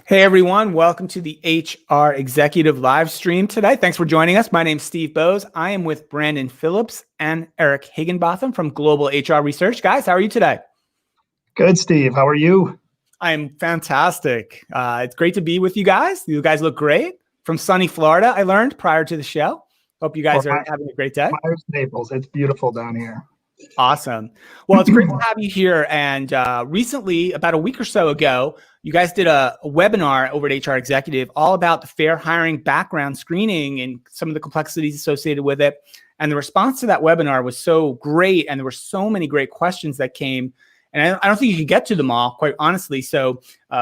Hey everyone, welcome to the HR Executive live stream today. Thanks for joining us. My name's Steve Boese. I am with Brandon Phillips and Eric Higginbotham from Global HR Research. Guys, how are you today? Good, Steve. How are you? I'm fantastic. It's great to be with you guys. You guys look great. From sunny Florida, I learned prior to the show. Hope you guys are having a great day. Myers, Naples. It's beautiful down here. Awesome. Well, it's great to have you here. And recently, about a week or so ago, you guys did a webinar over at HR Executive all about the fair hiring background screening and some of the complexities associated with it. And the response to that webinar was so great. And there were so many great questions that came. And I don't think you could get to them all, quite honestly. So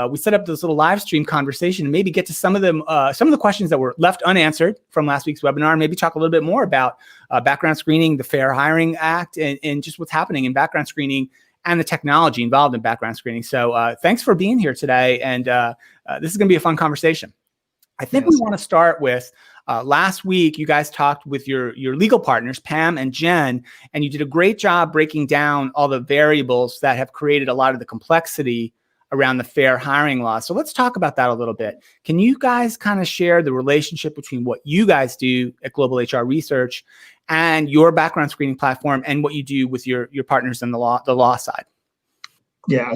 we set up this little live stream conversation and maybe get to some of them, some of the questions that were left unanswered from last week's webinar, and maybe talk a little bit more about background screening, the Fair Hiring Act, and just what's happening in background screening and the technology involved in background screening. So thanks for being here today. And this is going to be a fun conversation. I think we want to start with last week, you guys talked with your legal partners, Pam and Jen, and you did a great job breaking down all the variables that have created a lot of the complexity around the fair hiring law. So let's talk about that a little bit. Can you guys kind of share the relationship between what you guys do at Global HR Research and your background screening platform and what you do with your partners in the law side? Yeah,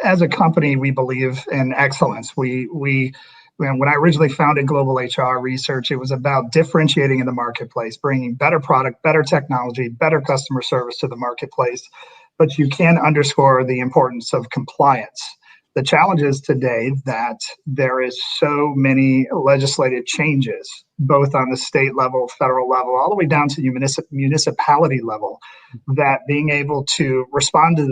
as a company, we believe in excellence. When I originally founded Global HR Research, it was about differentiating in the marketplace, bringing better product, better technology, better customer service to the marketplace. But you can underscore the importance of compliance. The challenge is today that there is so many legislative changes, both on the state level, federal level, all the way down to the municipality level, that being able to respond to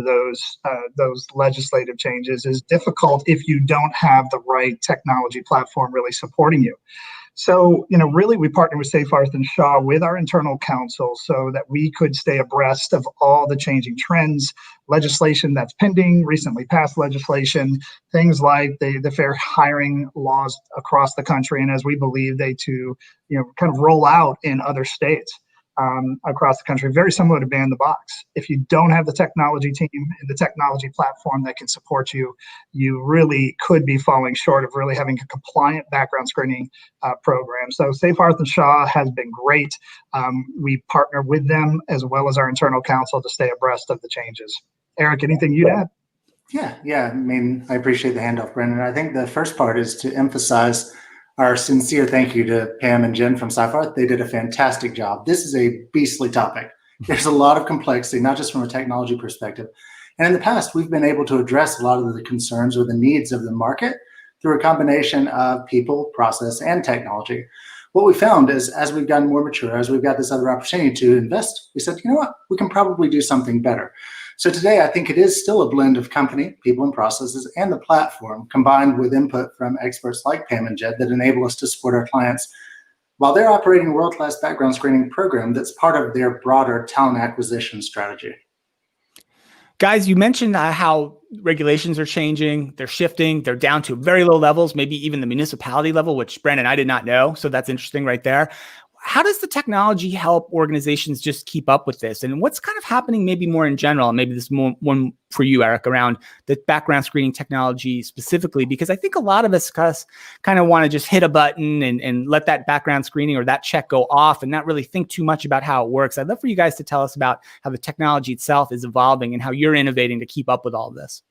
those legislative changes is difficult if you don't have the right technology platform really supporting you. So, really, we partnered with Seyfarth and Shaw with our internal counsel so that we could stay abreast of all the changing trends, legislation that's pending, recently passed legislation, things like the fair hiring laws across the country, and as we believe they to, kind of roll out in other states across the country, very similar to Ban the Box. If you don't have the technology team and the technology platform that can support you, you really could be falling short of really having a compliant background screening program. So Seyfarth and Shaw has been great. We partner with them as well as our internal counsel to stay abreast of the changes. Eric, anything you'd add? Yeah. I appreciate the handoff, Brandon. I think the first part is to emphasize our sincere thank you to Pam and Jen from Seyfarth. They did a fantastic job. This is a beastly topic. There's a lot of complexity, not just from a technology perspective. And in the past, we've been able to address a lot of the concerns or the needs of the market through a combination of people, process, and technology. What we found is as we've gotten more mature, as we've got this other opportunity to invest, we said, you know what, we can probably do something better. So today, I think it is still a blend of company, people and processes, and the platform combined with input from experts like Pam and Jed that enable us to support our clients while they're operating a world-class background screening program that's part of their broader talent acquisition strategy. Guys, you mentioned how regulations are changing, they're shifting, they're down to very low levels, maybe even the municipality level, which Brandon, I did not know. So that's interesting right there. How does the technology help organizations just keep up with this? And what's kind of happening maybe more in general? Maybe this is more one for you, Eric, around the background screening technology specifically, because I think a lot of us kind of want to just hit a button and let that background screening or that check go off and not really think too much about how it works. I'd love for you guys to tell us about how the technology itself is evolving and how you're innovating to keep up with all of this.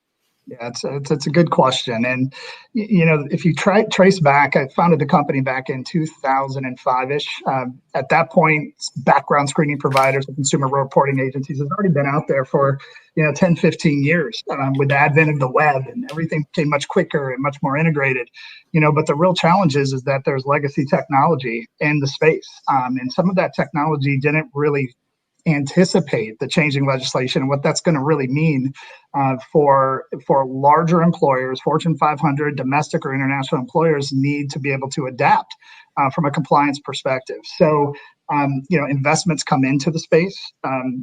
Yeah, it's a good question. And, if you trace back, I founded the company back in 2005-ish. At that point, background screening providers and consumer reporting agencies have already been out there for, 10, 15 years with the advent of the web, and everything became much quicker and much more integrated. But the real challenge is that there's legacy technology in the space. And some of that technology didn't really anticipate the changing legislation and what that's going to really mean for larger employers. Fortune 500 domestic or international employers need to be able to adapt from a compliance perspective. So investments come into the space.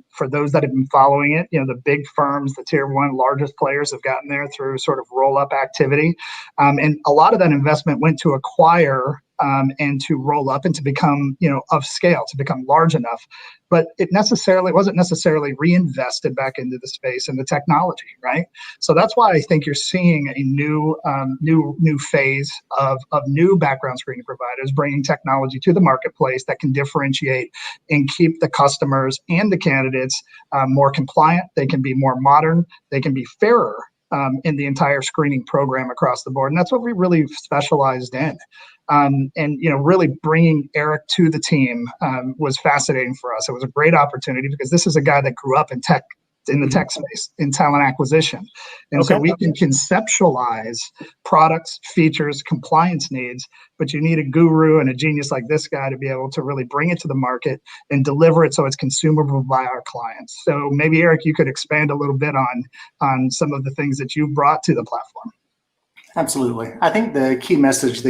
For those that have been following it, the big firms, the tier one largest players have gotten there through sort of roll-up activity. And a lot of that investment went to acquire and to roll up and to become, of scale, to become large enough. But it wasn't necessarily reinvested back into the space and the technology, right? So that's why I think you're seeing a new phase of new background screening providers bringing technology to the marketplace that can differentiate and keep the customers and the candidates more compliant. They can be more modern. They can be fairer in the entire screening program across the board. And that's what we really specialized in. Really bringing Eric to the team was fascinating for us. It was a great opportunity because this is a guy that grew up in the tech space, in talent acquisition. And so we can conceptualize products, features, compliance needs, but you need a guru and a genius like this guy to be able to really bring it to the market and deliver it so it's consumable by our clients. So maybe, Eric, you could expand a little bit on some of the things that you've brought to the platform. Absolutely. I think the key message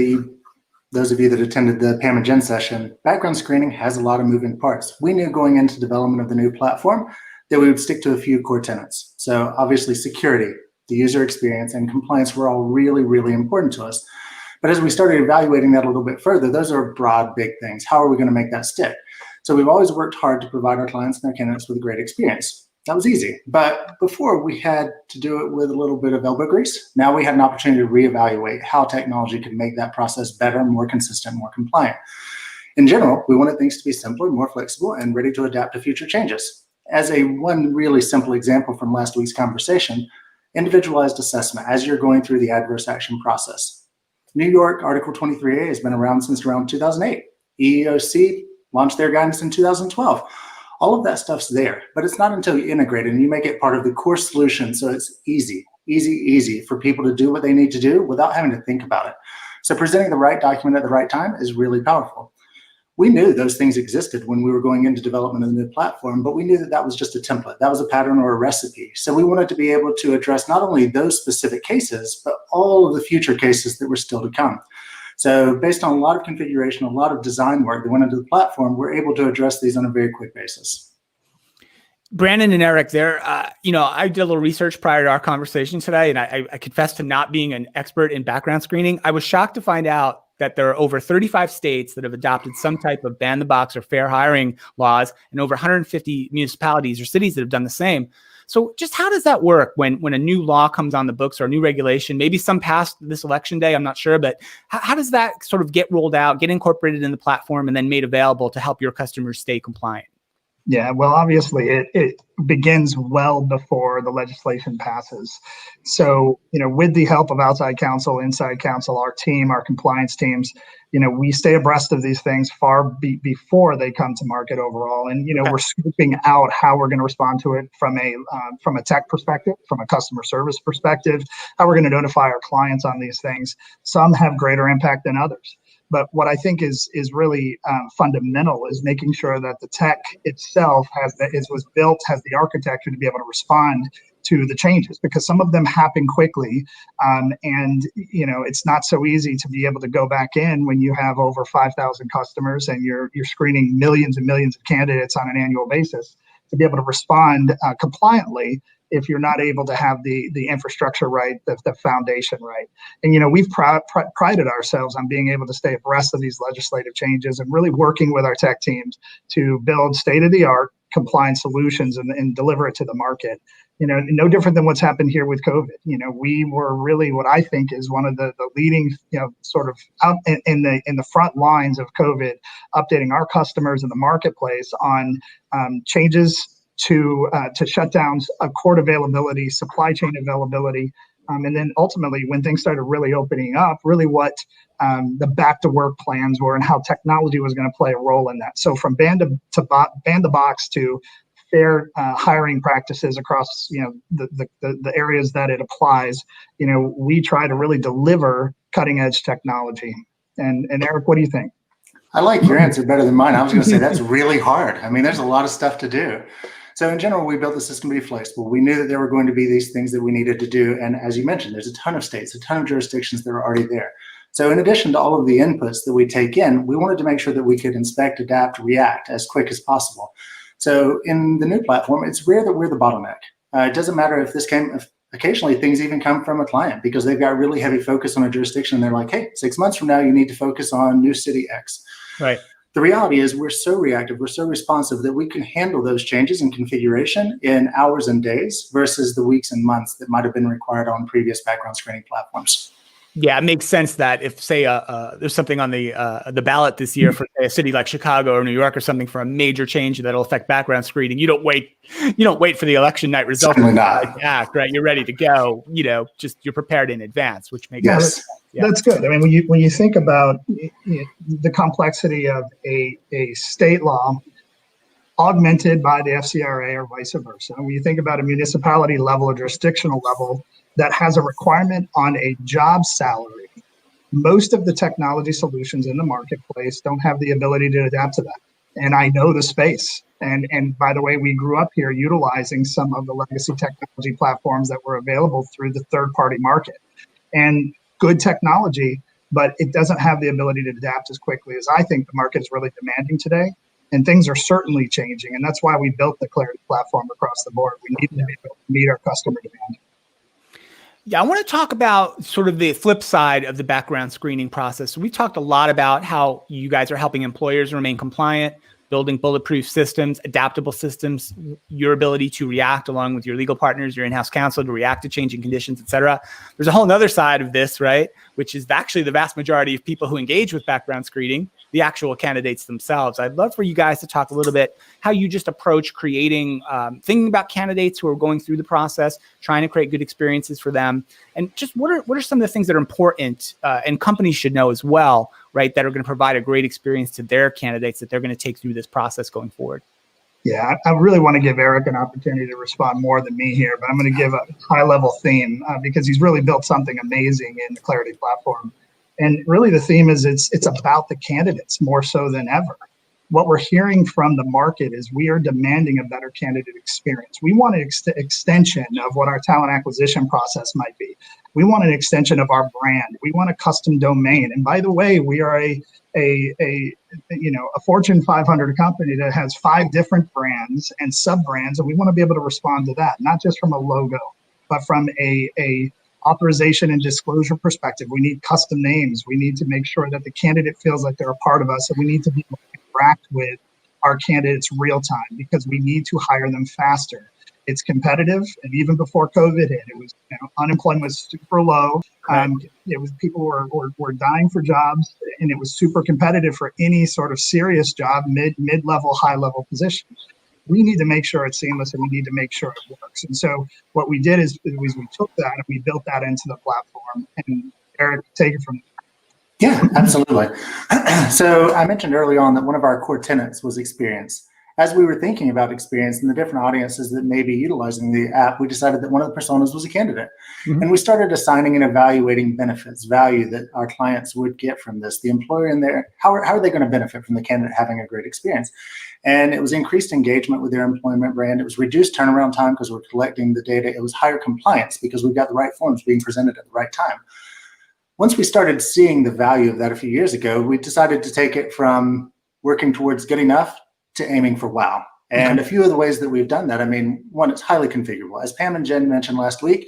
those of you that attended the Pam and Jen session, background screening has a lot of moving parts. We knew going into development of the new platform that we would stick to a few core tenets. So obviously security, the user experience, and compliance were all really, really important to us. But as we started evaluating that a little bit further, those are broad, big things. How are we going to make that stick? So we've always worked hard to provide our clients and their candidates with a great experience. That was easy. But before, we had to do it with a little bit of elbow grease. Now we had an opportunity to reevaluate how technology could make that process better, more consistent, more compliant. In general, we wanted things to be simpler, more flexible, and ready to adapt to future changes. As one really simple example from last week's conversation, individualized assessment as you're going through the adverse action process. New York Article 23A has been around since around 2008. EEOC launched their guidance in 2012. All of that stuff's there, but it's not until you integrate it and you make it part of the core solution so it's easy for people to do what they need to do without having to think about it. So presenting the right document at the right time is really powerful. We knew those things existed when we were going into development of the new platform, but we knew that was just a template. That was a pattern or a recipe. So we wanted to be able to address not only those specific cases, but all of the future cases that were still to come. So based on a lot of configuration, a lot of design work that went into the platform, we're able to address these on a very quick basis. Brandon and Eric, I did a little research prior to our conversation today, and I confess to not being an expert in background screening. I was shocked to find out that there are over 35 states that have adopted some type of ban the box or fair hiring laws, and over 150 municipalities or cities that have done the same. So just how does that work when a new law comes on the books or a new regulation, maybe some passed this election day, I'm not sure, but how does that sort of get rolled out, get incorporated in the platform, and then made available to help your customers stay compliant? Yeah, well, obviously it begins well before the legislation passes. So, with the help of outside counsel, inside counsel, our team, our compliance teams, we stay abreast of these things far before they come to market overall. And, we're scooping out how we're going to respond to it from a tech perspective, from a customer service perspective, how we're going to notify our clients on these things. Some have greater impact than others. But what I think is really fundamental is making sure that the tech itself has the architecture to be able to respond to the changes, because some of them happen quickly, and it's not so easy to be able to go back in when you have over 5,000 customers and you're screening millions and millions of candidates on an annual basis, to be able to respond compliantly if you're not able to have the infrastructure right, the foundation right. And, we've prided ourselves on being able to stay abreast of these legislative changes and really working with our tech teams to build state-of-the-art compliance solutions and deliver it to the market. No different than what's happened here with COVID. We were really what I think is one of the leading, sort of out in the front lines of COVID, updating our customers in the marketplace on changes to shutdowns, court availability, supply chain availability, and then ultimately when things started really opening up, really what the back to work plans were and how technology was going to play a role in that. So from ban the box to fair hiring practices across the areas that it applies, we try to really deliver cutting edge technology. And Eric, what do you think? I like your answer better than mine. I was going to say that's really hard. I mean, there's a lot of stuff to do. So in general, we built the system to be flexible. We knew that there were going to be these things that we needed to do. And as you mentioned, there's a ton of states, a ton of jurisdictions that are already there. So in addition to all of the inputs that we take in, we wanted to make sure that we could inspect, adapt, react as quick as possible. So in the new platform, it's rare that we're the bottleneck. It doesn't matter if occasionally things even come from a client because they've got really heavy focus on a jurisdiction. And they're like, hey, 6 months from now, you need to focus on new city X. Right. The reality is we're so reactive, we're so responsive that we can handle those changes in configuration in hours and days versus the weeks and months that might have been required on previous background screening platforms. Yeah, it makes sense that if, say, there's something on the ballot this year for a city like Chicago or New York or something for a major change that'll affect background screening, you don't wait for the election night results to act, right? You're ready to go. Just you're prepared in advance, which makes sense. Yeah. That's good. I mean, when you think about the complexity of a state law augmented by the FCRA or vice versa, when you think about a municipality level or jurisdictional level that has a requirement on a job salary, most of the technology solutions in the marketplace don't have the ability to adapt to that. And I know the space. And by the way, we grew up here utilizing some of the legacy technology platforms that were available through the third-party market. And good technology, but it doesn't have the ability to adapt as quickly as I think the market is really demanding today. And things are certainly changing. And that's why we built the Clarity platform across the board. We need to be able to meet our customer demand. Yeah, I want to talk about sort of the flip side of the background screening process. So we talked a lot about how you guys are helping employers remain compliant, building bulletproof systems, adaptable systems, your ability to react along with your legal partners, your in-house counsel to react to changing conditions, et cetera. There's a whole other side of this, right? Which is actually the vast majority of people who engage with background screening, the actual candidates themselves. I'd love for you guys to talk a little bit how you just approach creating, thinking about candidates who are going through the process, trying to create good experiences for them. And just what are some of the things that are important and companies should know as well, right, that are going to provide a great experience to their candidates that they're going to take through this process going forward? Yeah, I really want to give Eric an opportunity to respond more than me here, but I'm going to give a high-level theme because he's really built something amazing in the Clarity platform. And really the theme is it's about the candidates more so than ever. What we're hearing from the market is we are demanding a better candidate experience. We want an extension of what our talent acquisition process might be. We want an extension of our brand. We want a custom domain. And by the way, we are a Fortune 500 company that has 5 different brands and sub-brands, and we want to be able to respond to that, not just from a logo, but from a authorization and disclosure perspective. We need custom names. We need to make sure that the candidate feels like they're a part of us, and we need to be able to interact with our candidates real time because we need to hire them faster. It's competitive, and even before COVID hit, it was unemployment was super low. It was people were dying for jobs, and it was super competitive for any sort of serious job, mid-level, high-level position. We need to make sure it's seamless, and we need to make sure it works. And so what we did is we took that and we built that into the platform. And Eric, take it from there. Yeah, absolutely. So I mentioned early on that one of our core tenets was experience. As we were thinking about experience and the different audiences that may be utilizing the app, we decided that one of the personas was a candidate. Mm-hmm. And we started assigning and evaluating benefits, value that our clients would get from this. The employer in there, how are they going to benefit from the candidate having a great experience? And it was increased engagement with their employment brand. It was reduced turnaround time because we're collecting the data. It was higher compliance because we've got the right forms being presented at the right time. Once we started seeing the value of that a few years ago, we decided to take it from working towards good enough to aiming for wow. And a few of the ways that we've done that, I mean, one, it's highly configurable. As Pam and Jen mentioned last week,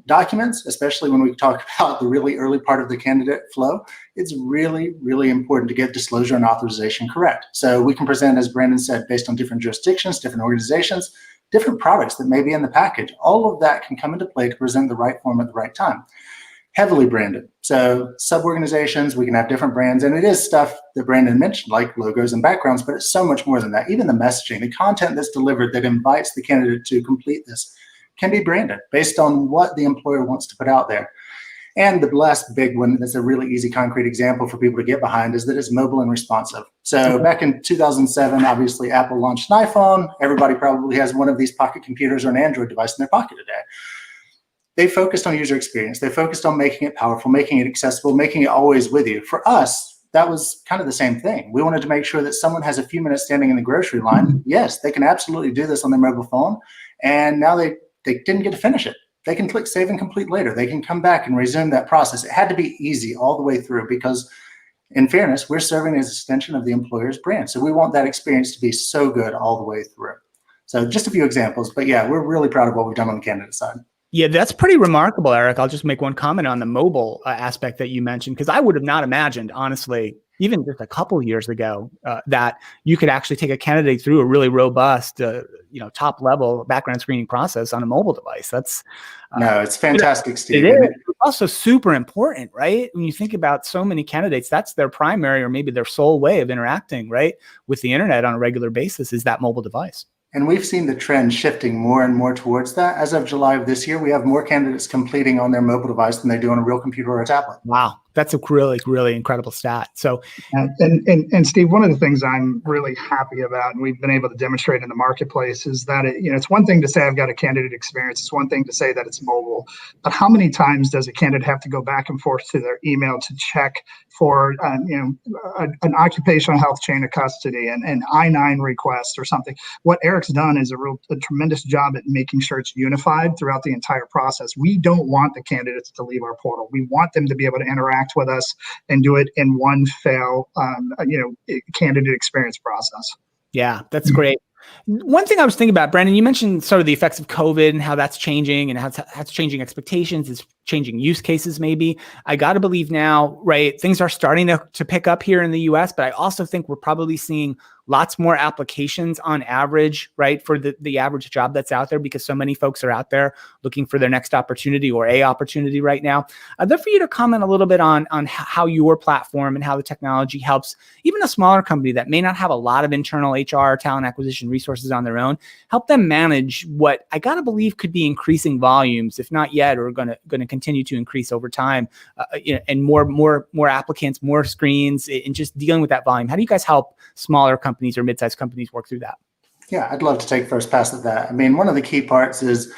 documents, especially when we talk about the really early part of the candidate flow, it's really, really important to get disclosure and authorization correct. So we can present, as Brandon said, based on different jurisdictions, different organizations, different products that may be in the package. All of that can come into play to present the right form at the right time. Heavily branded. So sub-organizations, we can have different brands, and it is stuff that Brandon mentioned, like logos and backgrounds, but it's so much more than that. Even the messaging, the content that's delivered that invites the candidate to complete this can be branded based on what the employer wants to put out there. And the last big one that's a really easy, concrete example for people to get behind is that it's mobile and responsive. So back in 2007, obviously Apple launched an iPhone. Everybody probably has one of these pocket computers or an Android device in their pocket today. They focused on user experience. They focused on making it powerful, making it accessible, making it always with you. For us, that was kind of the same thing. We wanted to make sure that someone has a few minutes standing in the grocery line. Yes, they can absolutely do this on their mobile phone. And now they didn't get to finish it. They can click save and complete later. They can come back and resume that process. It had to be easy all the way through because, in fairness, we're serving as an extension of the employer's brand. So we want that experience to be so good all the way through. So just a few examples. But yeah, we're really proud of what we've done on the candidate side. Yeah, that's pretty remarkable, Eric. I'll just make one comment on the mobile aspect that you mentioned, because I would have not imagined, honestly, even just a couple of years ago, that you could actually take a candidate through a really robust, top level background screening process on a mobile device. That's No, it's fantastic, Steve. it is. It's also super important, right? When you think about so many candidates, that's their primary or maybe their sole way of interacting, right, with the internet on a regular basis is that mobile device. And we've seen the trend shifting more and more towards that. As of July of this year, we have more candidates completing on their mobile device than they do on a real computer or a tablet. Wow. That's a really, really incredible stat. So, and Steve, one of the things I'm really happy about, and we've been able to demonstrate in the marketplace, is that it's one thing to say I've got a candidate experience. It's one thing to say that it's mobile, but how many times does a candidate have to go back and forth to their email to check for an occupational health chain of custody and an I-9 request or something? What Eric's done is a tremendous job at making sure it's unified throughout the entire process. We don't want the candidates to leave our portal. We want them to be able to interact with us and do it in one fell, candidate experience process. Yeah, that's great. One thing I was thinking about, Brandon, you mentioned sort of the effects of COVID and how that's changing and how it's changing expectations, it's changing use cases maybe. I got to believe now, right, things are starting to pick up here in the US, but I also think we're probably seeing lots more applications on average, right, for the average job that's out there, because so many folks are out there looking for their next opportunity or a opportunity right now. I'd love for you to comment a little bit on how your platform and how the technology helps even a smaller company that may not have a lot of internal HR talent acquisition resources on their own, help them manage what I got to believe could be increasing volumes, if not yet, or going to continue to increase over time, and more applicants, more screens, and just dealing with that volume. How do you guys help smaller companies or mid-sized companies work through that? Yeah, I'd love to take first pass at that. I mean, one of the key parts is,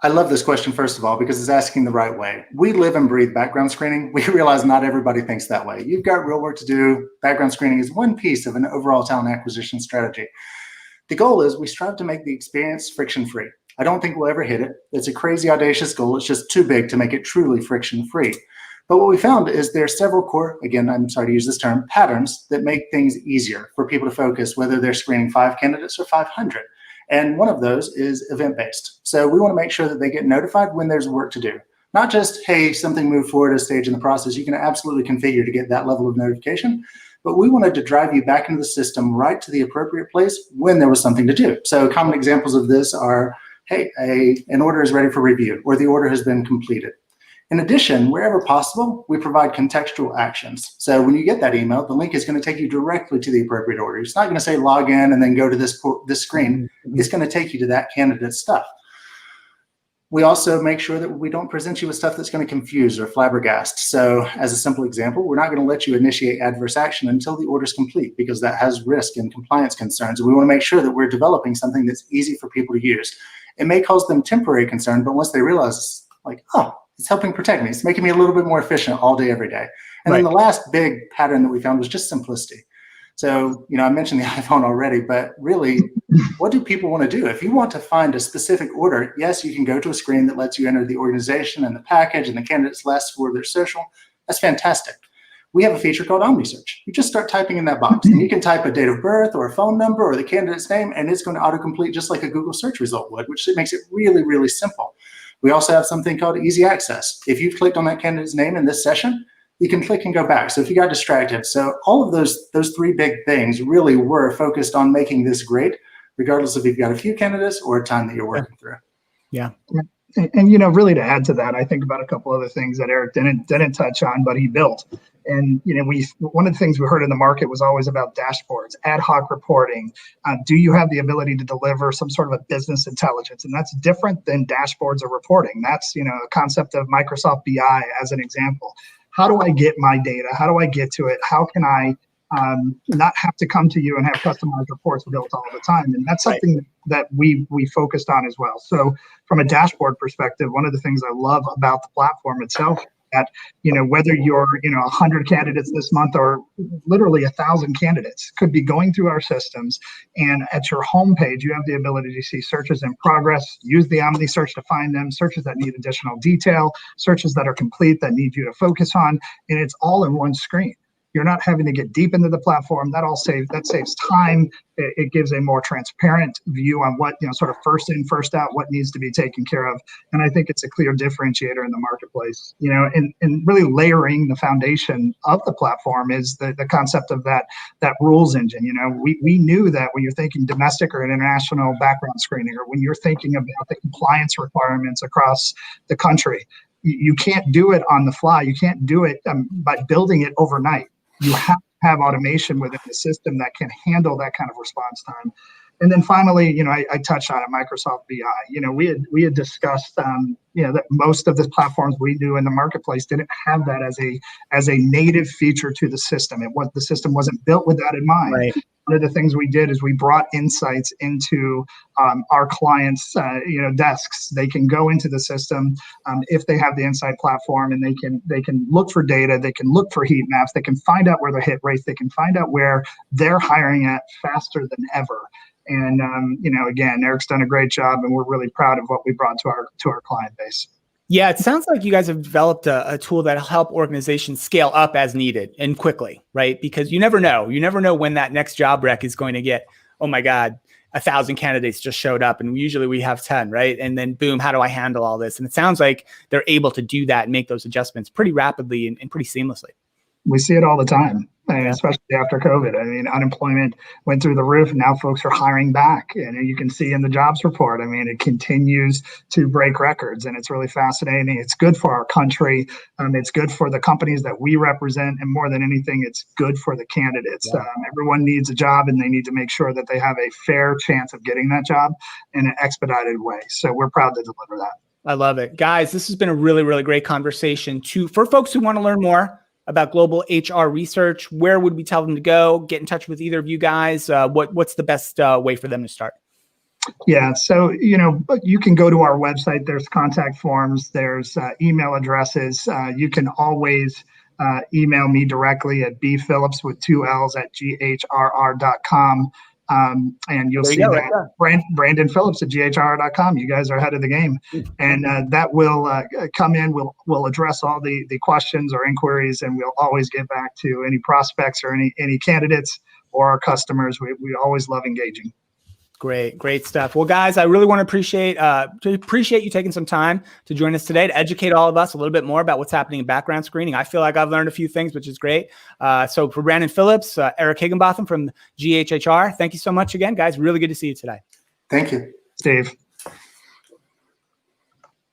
I love this question, first of all, because it's asking the right way. We live and breathe background screening. We realize not everybody thinks that way. You've got real work to do. Background screening is one piece of an overall talent acquisition strategy. The goal is we strive to make the experience friction-free. I don't think we'll ever hit it. It's a crazy, audacious goal. It's just too big to make it truly friction-free. But what we found is there are several core, again, I'm sorry to use this term, patterns that make things easier for people to focus, whether they're screening 5 candidates or 500. And one of those is event-based. So we want to make sure that they get notified when there's work to do. Not just, hey, something moved forward a stage in the process. You can absolutely configure to get that level of notification. But we wanted to drive you back into the system right to the appropriate place when there was something to do. So common examples of this are, hey, an order is ready for review, or the order has been completed. In addition, wherever possible, we provide contextual actions. So when you get that email, the link is going to take you directly to the appropriate order. It's not going to say log in and then go to this screen. It's going to take you to that candidate's stuff. We also make sure that we don't present you with stuff that's going to confuse or flabbergast. So as a simple example, we're not going to let you initiate adverse action until the order is complete, because that has risk and compliance concerns. And we want to make sure that we're developing something that's easy for people to use. It may cause them temporary concern, but once they realize, like, oh, it's helping protect me, it's making me a little bit more efficient all day, every day. And then the last big pattern that we found was just simplicity. So, I mentioned the iPhone already, but really, what do people want to do? If you want to find a specific order, yes, you can go to a screen that lets you enter the organization and the package and the candidate's list for their social. That's fantastic. We have a feature called OmniSearch. You just start typing in that box, and you can type a date of birth or a phone number or the candidate's name, and it's going to autocomplete just like a Google search result would, which makes it really, really simple. We also have something called easy access. If you've clicked on that candidate's name in this session, you can click and go back. So if you got distracted. So all of those 3 big things really were focused on making this great, regardless if you've got a few candidates or a time that you're working through. Yeah. And really to add to that, I think about a couple other things that Eric didn't touch on, but he built. And one of the things we heard in the market was always about dashboards, ad hoc reporting. Do you have the ability to deliver some sort of a business intelligence? And that's different than dashboards or reporting. That's a concept of Microsoft BI as an example. How do I get my data? How do I get to it? How can I not have to come to you and have customized reports built all the time? And that's something that we focused on as well. So from a dashboard perspective, one of the things I love about the platform itself, that whether you're 100 candidates this month or literally 1,000 candidates could be going through our systems, and at your homepage you have the ability to see searches in progress, use the OmniSearch to find them, searches that need additional detail, searches that are complete that need you to focus on, and it's all in one screen. You're not having to get deep into the platform. That saves time. It gives a more transparent view on what, sort of first in, first out, what needs to be taken care of. And I think it's a clear differentiator in the marketplace, and really layering the foundation of the platform is the concept of that rules engine. We knew that when you're thinking domestic or international background screening, or when you're thinking about the compliance requirements across the country, you can't do it on the fly. You can't do it by building it overnight. You have to have automation within the system that can handle that kind of response time. And then finally, I touched on it, Microsoft BI. We had discussed, that most of the platforms we do in the marketplace didn't have that as a native feature to the system. The system wasn't built with that in mind. Right. One of the things we did is we brought insights into our clients' desks. They can go into the system if they have the Insight platform, and they can look for data. They can look for heat maps. They can find out where their hit rates. They can find out where they're hiring at faster than ever. And again, Eric's done a great job, and we're really proud of what we brought to our client base. Yeah, it sounds like you guys have developed a tool that'll help organizations scale up as needed and quickly, right? Because you never know. You never know when that next job rec is going to get, oh my God, 1,000 candidates just showed up, and usually we have 10, right? And then boom, how do I handle all this? And it sounds like they're able to do that and make those adjustments pretty rapidly and pretty seamlessly. We see it all the time, and especially after COVID. I mean, unemployment went through the roof, and now folks are hiring back. And you can see in the jobs report, I mean, it continues to break records, and it's really fascinating. It's good for our country. It's good for the companies that we represent, and more than anything, it's good for the candidates. Yeah. Everyone needs a job, and they need to make sure that they have a fair chance of getting that job in an expedited way. So we're proud to deliver that. I love it. Guys, this has been a really, really great conversation. For folks who want to learn more about global HR research, where would we tell them to go? Get in touch with either of you guys. What's the best way for them to start? Yeah, so you can go to our website. There's contact forms. There's email addresses. You can always email me directly at bphillips with 2 L's at ghrr.com. And you'll see that Brandon Phillips at ghrr.com. You guys are ahead of the game, and that will come in. We'll address all the questions or inquiries, and we'll always get back to any prospects or any candidates or our customers. We always love engaging. Great stuff. Well, guys, I really want to appreciate you taking some time to join us today to educate all of us a little bit more about what's happening in background screening. I feel like I've learned a few things, which is great. So for Brandon Phillips, Eric Higginbotham from GHHR, thank you so much again, guys. Really good to see you today. Thank you, Steve.